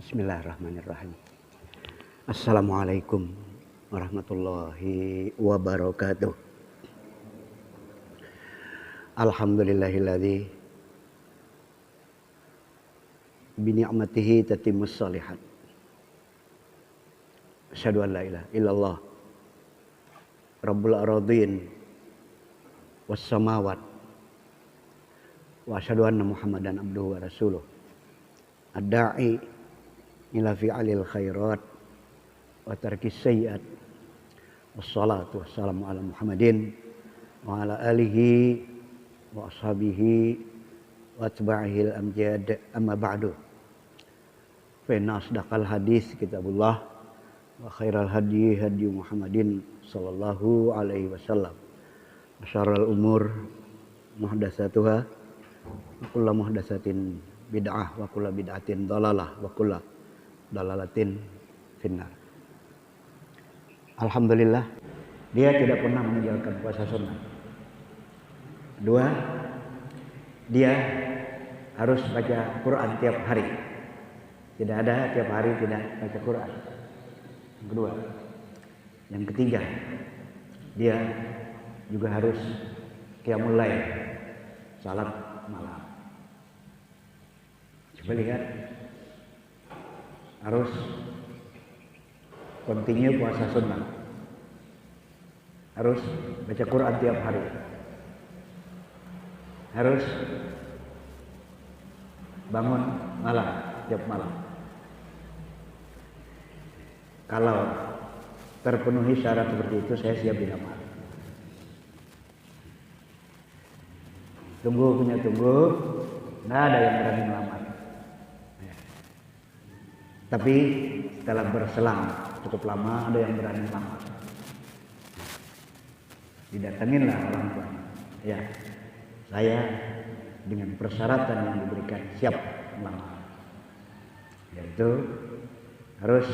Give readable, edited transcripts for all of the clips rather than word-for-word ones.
Bismillahirrahmanirrahim. Assalamualaikum warahmatullahi wabarakatuh. Alhamdulillahilladzi bi ni'matihi tatimmus shalihat. Asyhadu an la ilaha illallah rabbul aradin was samawat wa asyhadu anna muhammadan abduhu wa rasuluh. Ad-da'i ila fi'alil khairat wa tarkis sayyi'at. Wassalatu wassalamu ala Muhammadin wa ala alihi wa ashabihi wa atba'ihil amjad, amma ba'du. Fa inna asdaqal hadis kitabullah wa khairal hadi hadi Muhammadin sallallahu alaihi wasallam. Wa syarrul umur muhdatsatuha wa kullu muhdatsatin bid'ah wa kullu bid'atin dhalalah wa kullu dalalatin finnar. Alhamdulillah, dia tidak pernah meninggalkan puasa sunnah. Dua, dia harus baca Quran tiap hari. Tidak ada tiap hari tidak baca Quran. Yang kedua. Yang ketiga, dia juga harus qiyamul lail, salat malam. Coba lihat, harus continue puasa sunnah, harus baca Quran tiap hari, harus bangun malam tiap malam. Kalau terpenuhi syarat seperti itu, saya siap dilamar. Tunggu, nggak ada yang berani melamar. Tapi setelah berselang cukup lama, ada yang berani melamar. Didatanginlah orang tuanya. Ya, saya dengan persyaratan yang diberikan siap melamar. Yaitu harus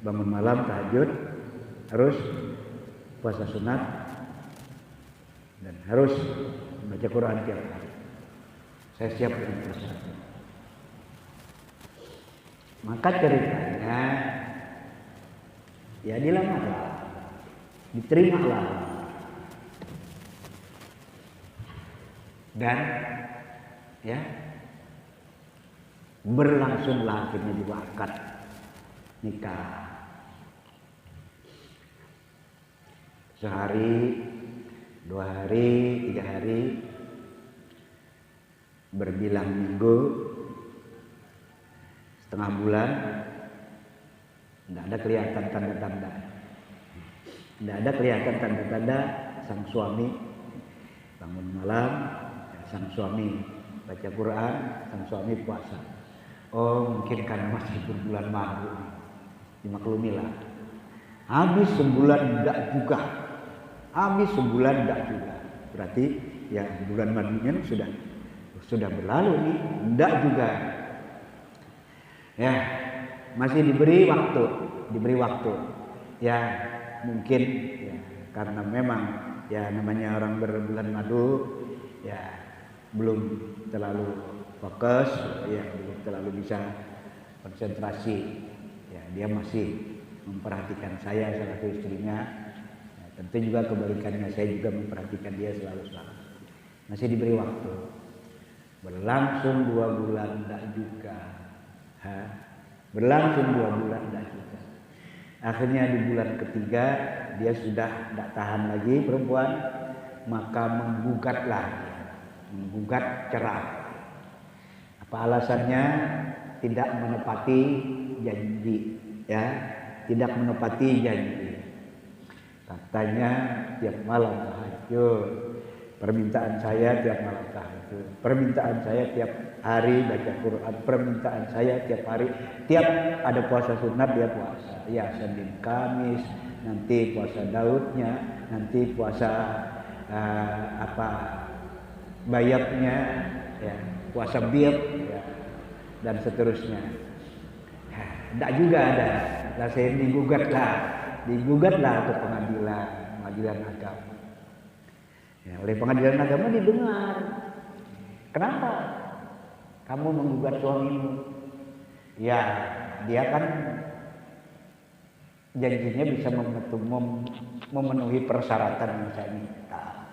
bangun malam tahajud, harus puasa sunat, dan harus baca Quran tiap hari. Saya siap dengan persyaratan. Maka ceritanya, ya dilamarlah, diterimalah, dan ya berlangsunglah akhirnya juga akad nikah. Sehari, 2 hari, 3 hari, berbilang minggu, setengah bulan, tidak ada kelihatan tanda-tanda. Tidak ada kelihatan tanda-tanda sang suami bangun malam, sang suami baca Quran, sang suami puasa. Oh, mungkin karena masih berbulan madu, dimaklumilah. Habis sebulan tidak juga, habis sebulan tidak juga. Berarti ya bulan madunya sudah berlalu nih, tidak juga. Ya, masih diberi waktu. Ya, mungkin ya, karena memang ya namanya orang berbulan madu, ya belum terlalu fokus, ya belum terlalu bisa konsentrasi. Ya, dia masih memperhatikan saya selaku istrinya. Ya, tentu juga kebalikannya, saya juga memperhatikan dia selalu. Masih diberi waktu. Berlangsung 2 bulan tidak juga. Berlangsung 2 bulan tidak juga. Akhirnya di bulan ketiga dia sudah tidak tahan lagi perempuan, maka menggugat cerai. Apa alasannya? Tidak menepati janji, ya, tidak menepati janji. Katanya tiap malam tahajud, permintaan saya tiap malam tahajud, permintaan saya tiap hari baca Quran, permintaan saya tiap hari, tiap ada puasa sunat dia puasa. Ya, Senin Kamis, nanti puasa Daudnya, nanti puasa bayatnya, ya, puasa biat, ya, dan seterusnya. Tidak juga ada. Lah saya digugatlah ke pengadilan agama. Ya, oleh pengadilan agama didengar. Kenapa kamu menggugat suamimu? Ya, dia kan janjinya bisa memenuhi persyaratan yang saya minta.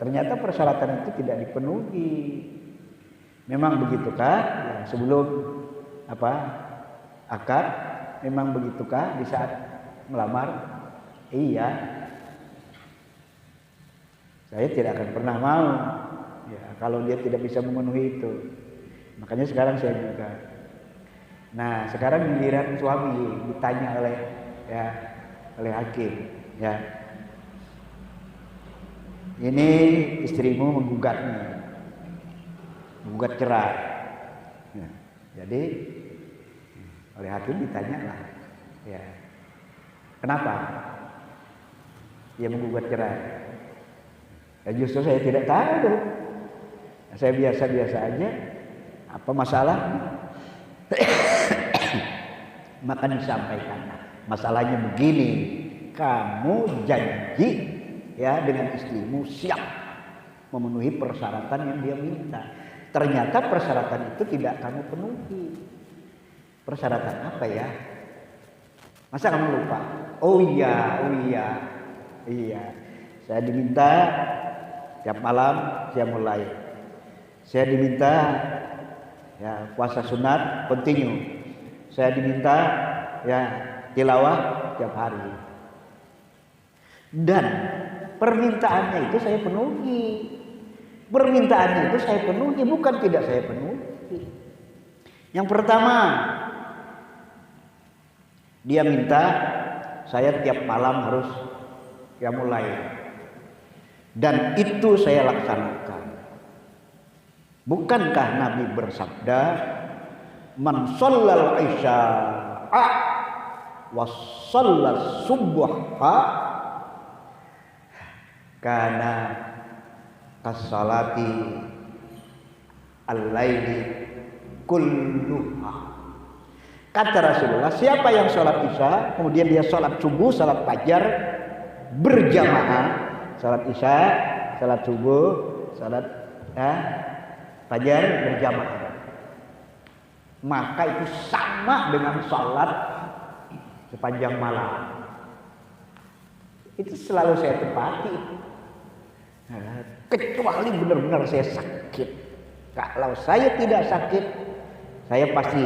Ternyata persyaratan itu tidak dipenuhi. Memang begitukah? Ya, sebelum akad, memang begitukah di saat melamar? Iya. Saya tidak akan pernah mau. Ya, kalau dia tidak bisa memenuhi itu. Makanya sekarang saya juga. Nah, sekarang giliran suami ditanya oleh hakim, ya. Ini istrimu menggugat cerai. Ya, jadi oleh hakim ditanya lah, ya, kenapa dia menggugat cerai? Ya, justru saya tidak tahu. Saya biasa-biasa aja. Apa masalah? Maka disampaikan. Masalahnya begini, kamu janji ya dengan istrimu siap memenuhi persyaratan yang dia minta. Ternyata persyaratan itu tidak kamu penuhi. Persyaratan apa ya? Masa kamu lupa? Oh iya. Saya diminta tiap malam saya mulai. Saya diminta ya puasa sunat continue. Saya diminta ya tilawah tiap hari. Dan permintaannya itu saya penuhi. Permintaannya itu saya penuhi, bukan tidak saya penuhi. Yang pertama, dia minta saya tiap malam harus mulai. Dan itu saya laksanakan. Bukankah Nabi bersabda, "Man shallal isya'a wa shallal subha kana kas-salati al-laili kulluha." Kata Rasulullah, siapa yang sholat isya, kemudian dia sholat subuh, sholat fajar berjamaah, sholat isya, sholat subuh, sholat fajar berjamaah, maka itu sama dengan sholat sepanjang malam. Itu selalu saya tepati. Kecuali benar-benar saya sakit. Kalau saya tidak sakit, saya pasti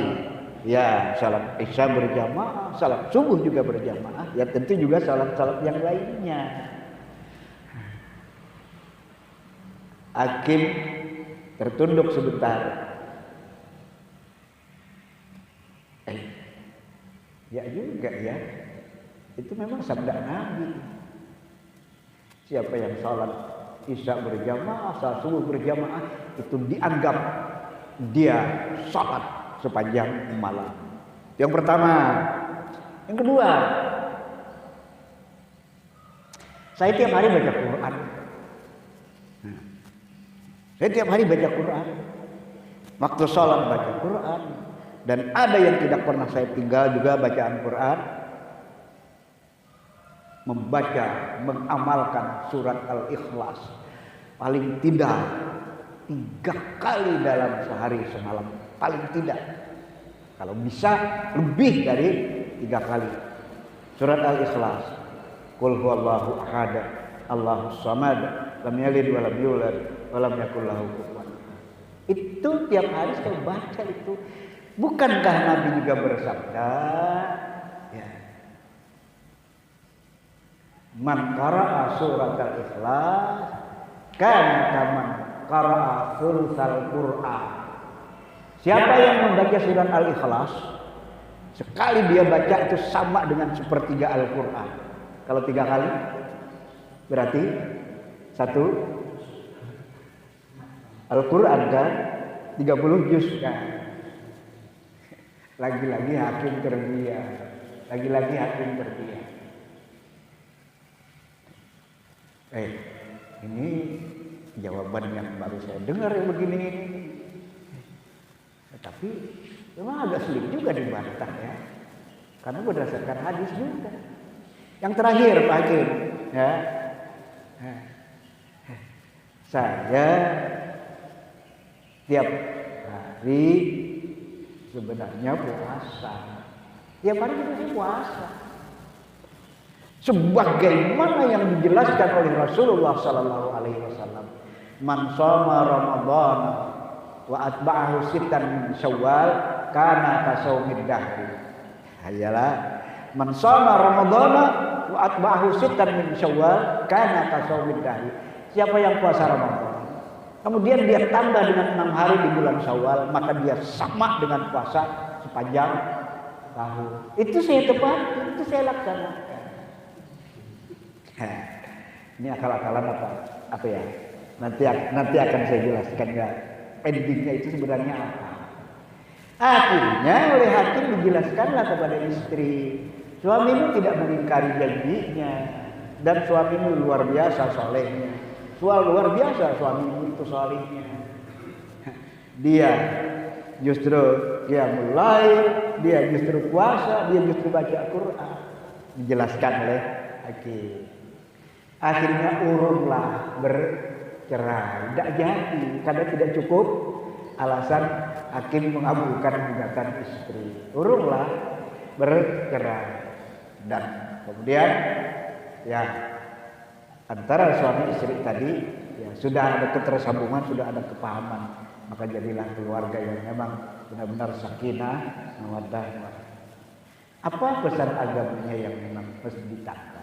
ya salat isya berjamaah, salat subuh juga berjamaah, ya tentu juga salat-salat yang lainnya. Hakim tertunduk sebentar. Ya juga ya. Itu memang sabda Nabi. Siapa yang salat isya berjamaah, salat subuh berjamaah, itu dianggap dia salat sepanjang malam. Yang pertama. Yang kedua, saya tiap hari baca Quran. Saya tiap hari baca Quran. Waktu sholat baca Quran. Dan ada yang tidak pernah saya tinggal juga bacaan Quran. Membaca, mengamalkan surat Al-Ikhlas. Paling tidak 3 kali dalam sehari semalam. Paling tidak. Kalau bisa lebih dari 3 kali. Surat Al-Ikhlas. Qul huwallahu ahad, Allahus samad, lam yalid wa lam yulad wa lam yakul lahu kufuwan ahad. Itu tiap hari saya baca itu. Bukankah Nabi juga bersabda, ya, man qara'a surat Al-Ikhlas kana kaman qara'a thulutsal Qur'an. Siapa yang membaca surat Al-Ikhlas, sekali dia baca itu sama dengan sepertiga Al-Quran. Kalau 3 kali, berarti 1 Al-Quran kan, 30 juz kan. Lagi-lagi hakim terdiam. Lagi-lagi hakim terdiam. Ini jawaban yang baru saya dengar yang begini ini. Tapi memang agak sulit juga dibantah ya, karena berdasarkan hadis juga. Yang terakhir Pak Hakim, ya, saya tiap hari sebenarnya puasa. Tiap hari kita puasa. Sebagaimana yang dijelaskan oleh Rasulullah sallallahu alaihi wasallam, "Man shoma Ramadan wa atba'ahu sittan min Syawal kana kasaumid dahri." Hayalah, "Man shoma Ramadan wa atba'ahu sittan min Syawal kana kasaumid dahri." Siapa yang puasa Ramadan, kemudian dia tambah dengan 6 hari di bulan Syawal, maka dia sama dengan puasa sepanjang tahun. Itu saya tepati, itu saya laksanakan. Ini akal-akalan apa ya? Nanti akan saya jelaskan ya. Endingnya itu sebenarnya apa? Akhirnya oleh hakim dijelaskanlah kepada istri, suamimu tidak mengingkari janjinya dan suamimu luar biasa solehnya. Luar biasa suamimu itu solehnya. Dia justru dia justru puasa, dia justru baca Quran. Dijelaskan oleh hakim. Akhirnya urunglah bercerai. Tidak jadi karena tidak cukup alasan hakim mengabulkan gugatan istri. Urunglah bercerai. Dan kemudian ya antara suami istri tadi ya sudah ada ketersambungan, sudah ada kepahaman, maka jadilah keluarga yang memang benar-benar sakinah mawaddah. Apa pesan agamanya yang memang mesti ditangkap?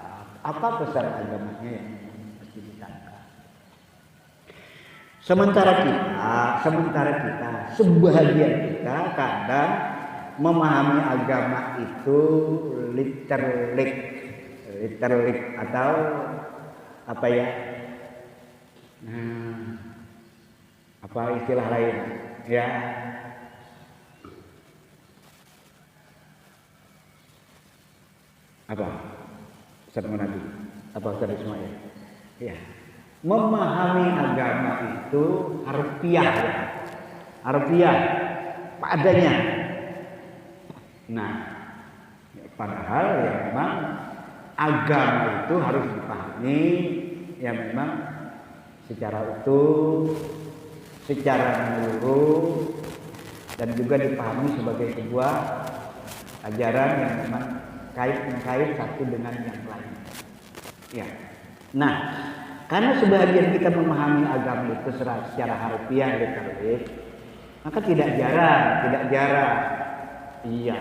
Apa pesan agamanya yang mesti ditangkap? Sementara kita, sebahagian kita kadang memahami agama itu literik atau apa ya? Apa istilah lain? Ya. Apa? Ustaz Munadi, apa Ustaz Ismail? Ya. Memahami agama itu harfiah ya. Harfiah padanya. Nah, padahal ya memang agama itu harus dipahami ya memang secara utuh, secara menyeluruh, dan juga dipahami sebagai sebuah ajaran yang memang kait satu dengan yang lain. Ya. Nah, karena sebagian kita memahami agama itu secara harfiah literik, maka tidak jarang, iya,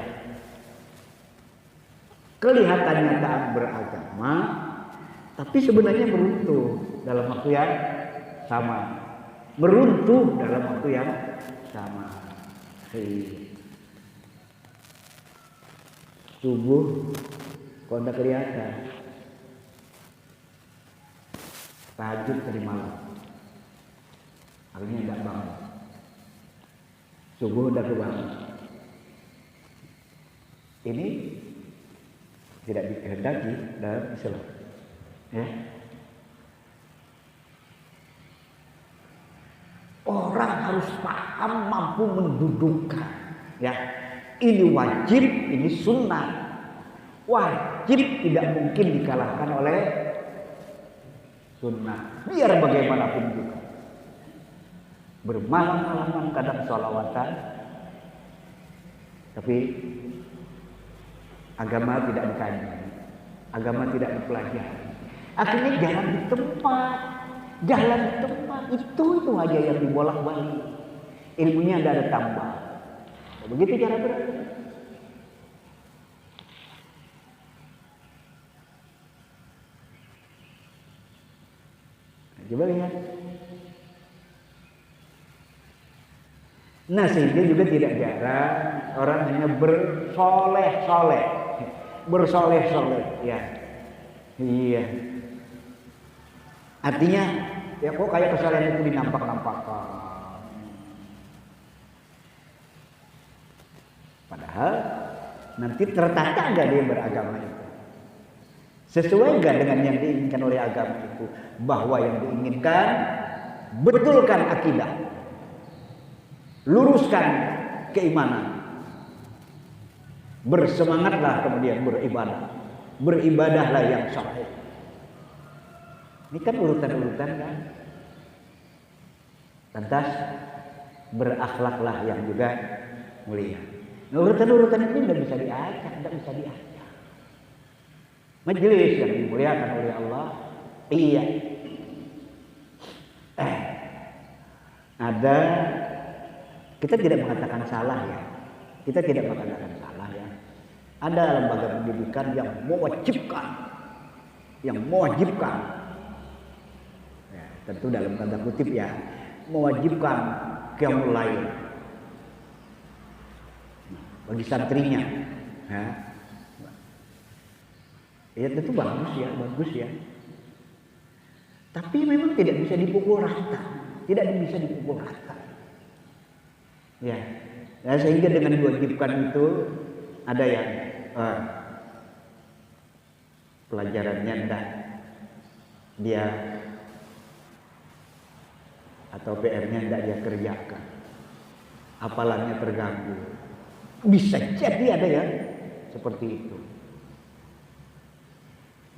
kelihatannya taat beragama, tapi sebenarnya meruntuh dalam waktu yang sama. Subuh kok tidak kelihatan, tahajud tadi malam, akhirnya tidak bangun, subuh tidak kebangun. Ini tidak dikehendaki dalam Islam, ya. Orang harus paham, mampu mendudukkan, ya. Ini wajib, ini sunnah. Wajib tidak mungkin dikalahkan oleh sunnah. Biar bagaimanapun juga. Bermalam-malaman kadang sholawatan, tapi agama tidak dikaji, agama tidak dipelajari. Akhirnya jalan di tempat, itu aja yang dibolak-balik. Ilmunya tidak ada tambah. Begitu cara beragama. Coba lihat. Nah, sehingga juga tidak jarang orang hanya bersoleh, ya. Iya. Artinya, ya kok kayak kesalahan itu dinampak-nampakkan. Padahal nanti tertata enggak dia beragama itu? Sesuai enggak dengan yang diinginkan oleh agama itu? Bahwa yang diinginkan betulkan akidah, luruskan keimanan, bersemangatlah kemudian beribadahlah yang sahih. Ini kan urutan-urutan kan. Lantas berakhlaklah yang juga mulia. Nah, urutan-urutan ini tidak bisa diacak, tidak bisa diacak. Majelis yang dimuliakan oleh Allah, iya. Ada, kita tidak mengatakan salah ya. Kita tidak mengatakan salah ya. Ada lembaga pendidikan yang mewajibkan, ya, tentu dalam tanda kutip ya, mewajibkan qiyamul lail bagi santrinya. Ya tentu bagus ya. Tapi memang tidak bisa dipukul rata, Ya, nah, sehingga dengan diwajibkan itu ada yang pelajarannya enggak dia atau PR-nya enggak dia kerjakan, hafalannya terganggu. Bisa jadi ada ya seperti itu.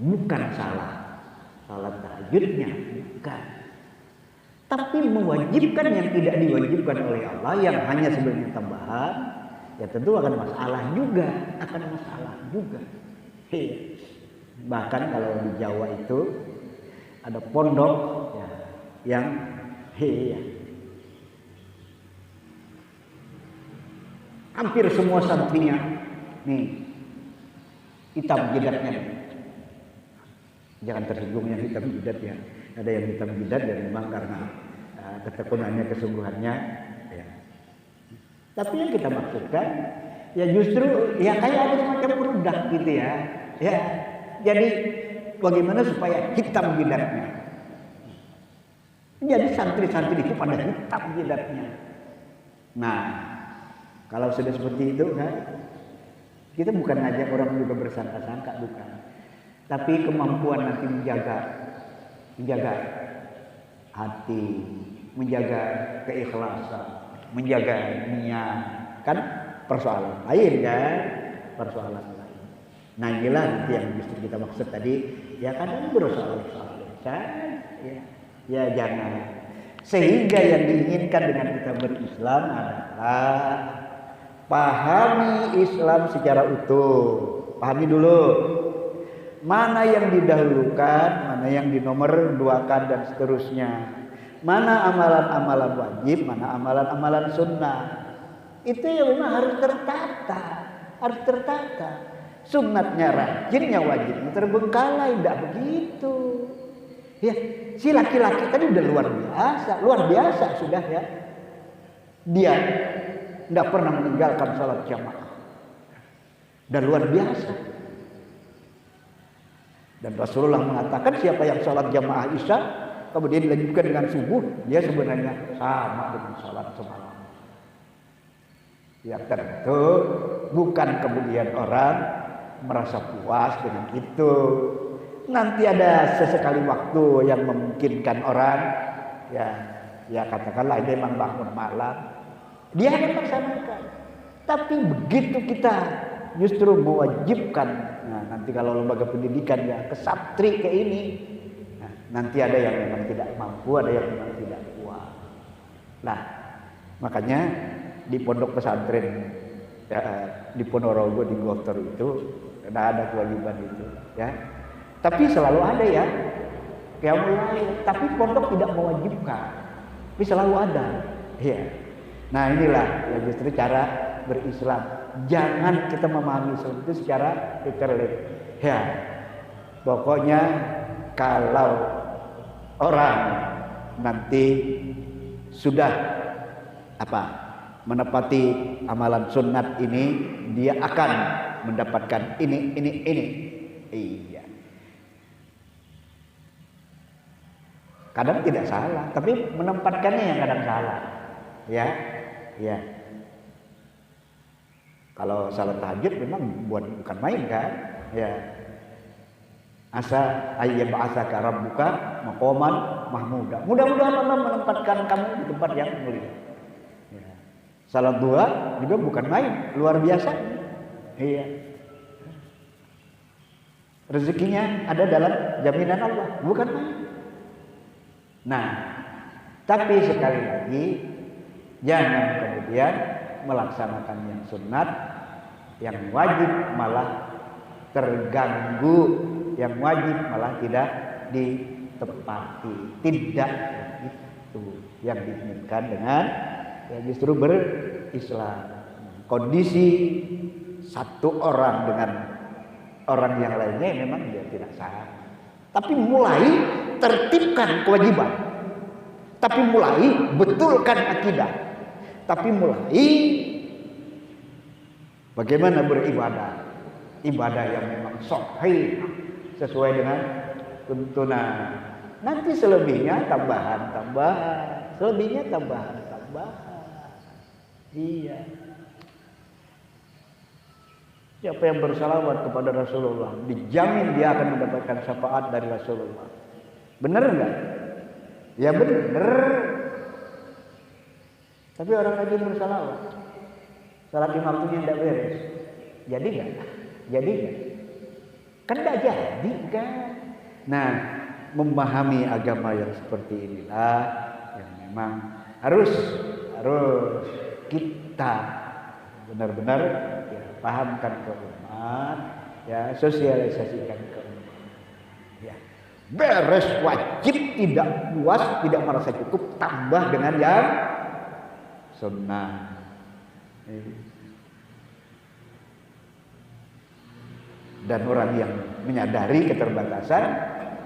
Bukan salah tahajudnya, bukan. Tapi mewajibkan yang tidak diwajibkan oleh Allah, yang hanya sebagai tambahan, ya tentu akan masalah juga. Bahkan kalau di Jawa itu ada pondok ya, yang hampir semua santrinya nih hitam jidatnya. Jangan tersinggung yang hitam jidat ya. Ada yang hitam jidat dan memang karena ketekunannya, kesungguhannya ya. Tapi yang kita maksudkan ya justru ya kayak ada semacam produk gitu ya. Ya. Jadi bagaimana supaya hitam jidatnya. Jadi santri-santri itu pada hitam jidatnya. Nah, kalau sudah seperti itu kan, kita bukan ngajak orang juga bersangka-sangka, bukan. Tapi kemampuan nanti menjaga hati, menjaga keikhlasan, menjaga niat, kan persoalan lain kan, Nah inilah nanti yang justru kita maksud tadi, ya kadang bersoal-soal ya jangan. Sehingga yang diinginkan dengan kita berislam adalah pahami Islam secara utuh. Pahami dulu mana yang didahulukan, mana yang dinomor duakan dan seterusnya. Mana amalan-amalan wajib, mana amalan-amalan sunnah. Itu yang memang harus tertata. Sunnatnya rajinnya wajibnya terbengkalai, tidak begitu. Ya, si laki-laki tadi udah luar biasa sudah ya. Dia tidak pernah meninggalkan sholat jamaah. Dan luar biasa. Dan Rasulullah mengatakan siapa yang sholat jamaah isya kemudian dilanjutkan dengan subuh, dia sebenarnya sama dengan sholat semalam. Ya tentu bukan kemudian orang merasa puas dengan itu. Nanti ada sesekali waktu yang memungkinkan orang ya katakanlah dia memang bangun malam, dia akan melaksanakan. Tapi begitu kita justru mewajibkan, nah nanti kalau lembaga pendidikan ya ke santri ke ini, nah, nanti ada yang memang tidak mampu, ada yang memang tidak kuat. Nah makanya di pondok pesantren ya, di Ponorogo di Gotor itu ada kewajiban itu ya. Tapi selalu ada ya qiyamul lail, tapi pondok tidak mewajibkan, tapi selalu ada ya. Nah inilah ya justru cara berislam. Jangan kita memahami Islam itu secara literal ya. Pokoknya kalau orang nanti sudah menepati amalan sunnat ini, dia akan mendapatkan ini. Iya. Kadang tidak salah, tapi menempatkannya yang kadang salah. Ya. Kalau salat tahajud memang bukan main kan? Ya. Asa ayyab'atsaka rabbuka maqaman mahmuda. Mudah-mudahan Allah menempatkan kamu di tempat yang mulia. Ya. Salat duha juga bukan main, luar biasa. Iya. Rezekinya ada dalam jaminan Allah, bukan main. Nah, tapi sekali lagi jangan kemudian melaksanakan yang sunat, yang wajib malah terganggu, yang wajib malah tidak ditepati. Tidak itu yang diinginkan dengan ya justru berislam. Kondisi satu orang dengan orang yang lainnya memang dia tidak sama. Tapi mulai tertibkan kewajiban. Tapi mulai betulkan akidah. Tapi mulai bagaimana beribadah. Ibadah yang memang sahih sesuai dengan tuntunan. Nanti selebihnya tambahan-tambahan. Selebihnya tambahan-tambahan. Iya. Siapa yang bersalawat kepada Rasulullah dijamin dia akan mendapatkan syafaat dari Rasulullah. Benar enggak? Ya benar. Tapi orang rajin bersalawat, salat lima waktunya tidak beres. Jadi enggak? Jadi enggak? Kan enggak jadi kan? Nah, memahami agama yang seperti inilah yang memang harus kita benar-benar ya, pahamkan ke umat, ya sosialisasikan ke umat. Ya, beres wajib, tidak puas, tidak merasa cukup, tambah dengan yang sunnah. Dan orang yang menyadari keterbatasan,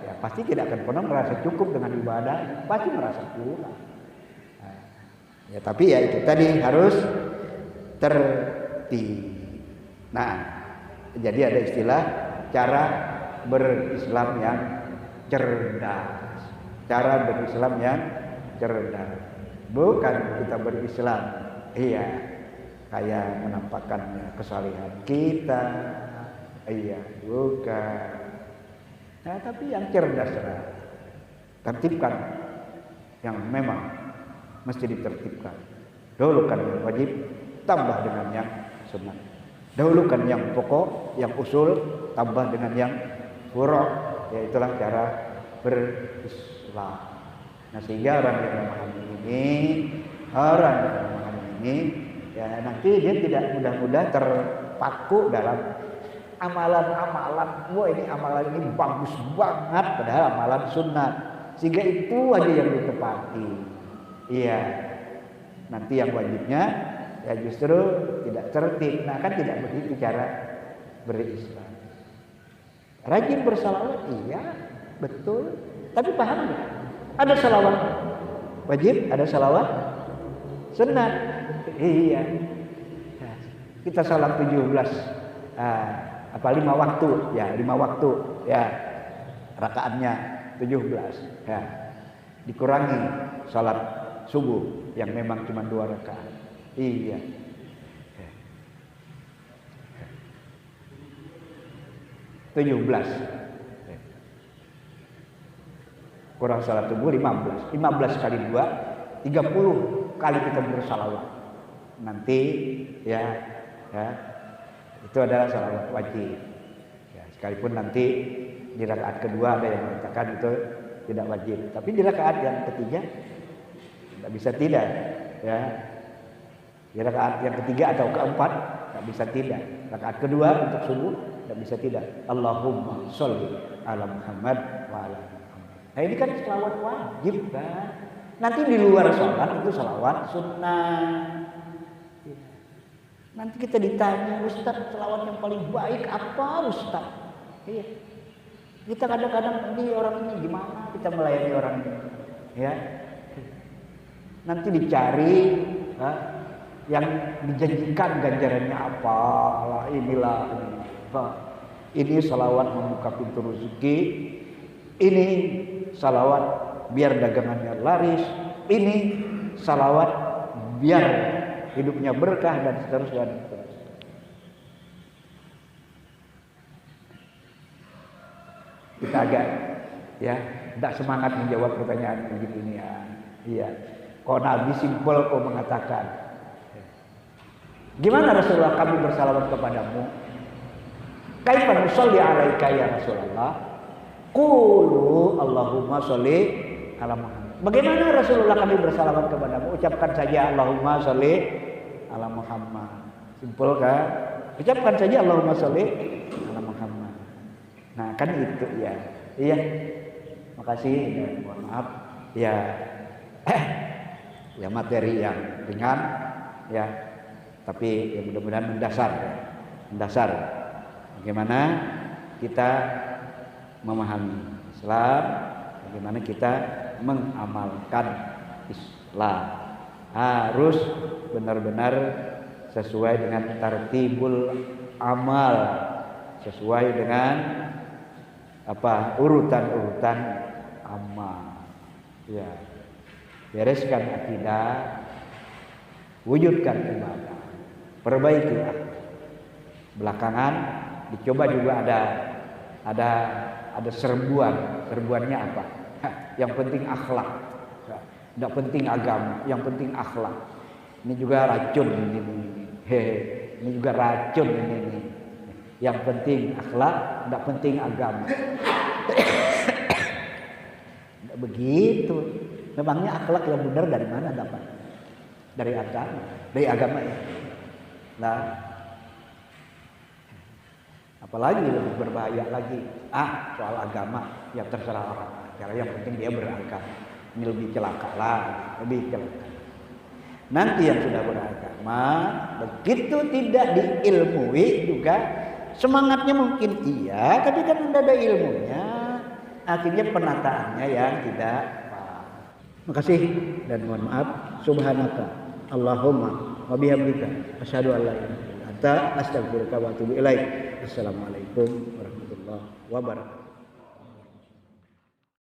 ya pasti tidak akan pernah merasa cukup dengan ibadah, pasti merasa kurang. Ya tapi ya itu tadi harus tertib. Nah, jadi ada istilah cara berislam yang cerdas. Cara berislam yang cerdas. Bukan kita berislam, iya, kayak menampakkan kesalehan kita, iya, bukan. Nah, tapi yang cerdas, tertibkan yang memang mesti ditertibkan. Dahulukan yang wajib, tambah dengan yang sunnah. Dahulukan yang pokok, yang usul, tambah dengan yang furu'. Ya itulah cara berislam. Nah sehingga orang yang memahami ini, ya nanti dia tidak mudah-mudah terpaku dalam amalan-amalan. Wah ini amalan ini bagus banget, padahal amalan sunnah. Sehingga itu aja yang ditepati. Iya. Nanti yang wajibnya ya justru tidak tertib. Nah kan tidak begitu cara berislam. Rajin bersalawat, iya betul. Tapi paham nggak? Ada salawat wajib, ada salawat sunat. Iya. Kita salat 17 5 waktu ya, 5 waktu ya. Rakaatnya 17 ya. Dikurangi salat subuh yang memang cuma 2 rakaat. Iya. Ya. 17 kurang salat subuh 15 kali 2 30 kali kita bersalawat. Nanti ya itu adalah salawat wajib. Ya, sekalipun nanti di rakaat kedua ada yang mengatakan itu tidak wajib, tapi di rakaat yang ketiga tidak bisa tidak, ya. Di rakaat yang ketiga atau keempat tidak bisa tidak. Rakaat kedua untuk subuh tidak bisa tidak. Allahumma sholli ala Muhammad wa ala Muhammad. Nah ini kan salawat wajib kan. Nanti di luar sholat itu salawat sunnah. Nanti kita ditanya, Ustaz salawat yang paling baik apa Ustaz? Iya. Kita kadang-kadang ini orang ini gimana kita melayani orang ini, ya. Nanti dicari yang dijanjikan ganjarannya apa? Lah inilah ini salawat membuka pintu rezeki. Ini salawat biar dagangannya laris. Ini salawat biar hidupnya berkah dan seterusnya. Kita agak ya tidak semangat menjawab pertanyaan begini ya. Iya. Kok Nabi simpel kok mengatakan. Gimana Rasulullah kami bersalawat kepadamu? Kaifa nusalli alaika ya Rasulullah? Qulu Allahumma sholli ala Muhammad. Bagaimana Rasulullah kami bersalawat kepadamu? Ucapkan saja Allahumma sholli ala Muhammad. Simpel kan? Ucapkan saja Allahumma sholli ala Muhammad. Nah, kan itu ya. Iya. Makasih dan mohon maaf. Ya. Ya materi yang ringan ya. Tapi ya mudah-mudahan mendasar ya. Mendasar. Bagaimana kita memahami Islam, bagaimana kita mengamalkan Islam. Harus benar-benar sesuai dengan tartibul amal, sesuai dengan urutan-urutan amal. Ya. Bereskan akidah, wujudkan ibadah, perbaikilah. Belakangan dicoba juga ada serbuan. Serbuannya apa? Yang penting akhlak. Tidak penting agama, yang penting akhlak. Ini juga racun ini. Ini juga racun ini. Yang penting akhlak, tidak penting agama. Tidak begitu. Memangnya akhlak yang benar dari mana dapat? Dari agama. Dari agama ya. Nah, apalagi lebih berbahaya lagi. Soal agama ya terserah orang. Karena yang penting dia beragama. Ini lebih celaka lah, lebih celaka. Nanti yang sudah beragama, begitu tidak diilmui juga, semangatnya mungkin iya, tapi kan tidak ada ilmunya, akhirnya penataannya yang tidak paham. Makasih dan mohon maaf. Subhanaka Allahumma wa bihamdika asyhadu an la ilaha illa anta astaghfiruka wa atubu ilaik. Assalamualaikum warahmatullahi wabarakatuh.